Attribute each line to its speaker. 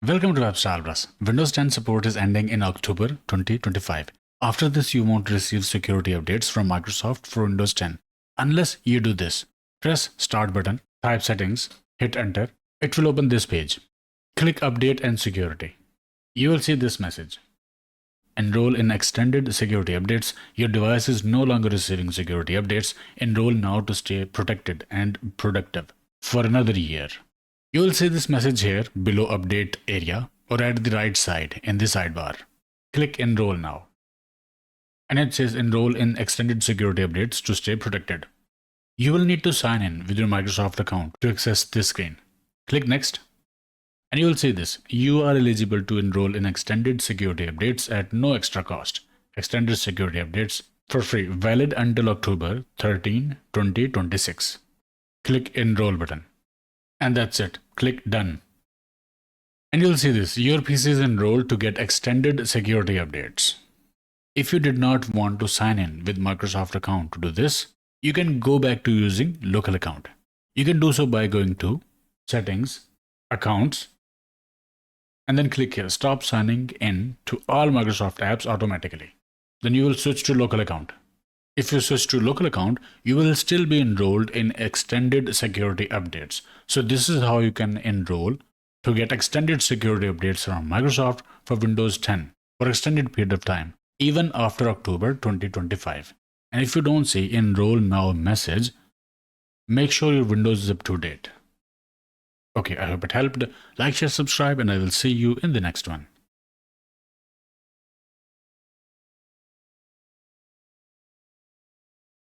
Speaker 1: Welcome to Webstyle Plus. Windows 10 support is ending in October 2025. After this, you won't receive security updates from Microsoft for Windows 10 unless you do this. Press Start button, type settings, hit enter. It will open this page. Click Update and Security. You will see this message. Enroll in extended security updates. Your device is no longer receiving security updates. Enroll now to stay protected and productive for another year. You will see this message here below update area or at the right side in the sidebar. Click enroll now. And it says enroll in extended security updates to stay protected. You will need to sign in with your Microsoft account to access this screen. Click next. And you will see this. You are eligible to enroll in extended security updates at no extra cost. Extended security updates for free, valid until October 13, 2026. Click enroll button. And that's it. Click done. And you'll see this. Your PC is enrolled to get extended security updates. If you did not want to sign in with Microsoft account to do this, you can go back to using local account. You can do so by going to settings, accounts, and then click here, stop signing in to all Microsoft apps automatically. Then you will switch to local account. If you switch to local account, you will still be enrolled in extended security updates. So this is how you can enroll to get extended security updates from Microsoft for Windows 10 for extended period of time, even after October 2025. And if you don't see enroll now message, make sure your Windows is up to date. Okay, I hope it helped. Like, share, subscribe, and I will see you in the next one.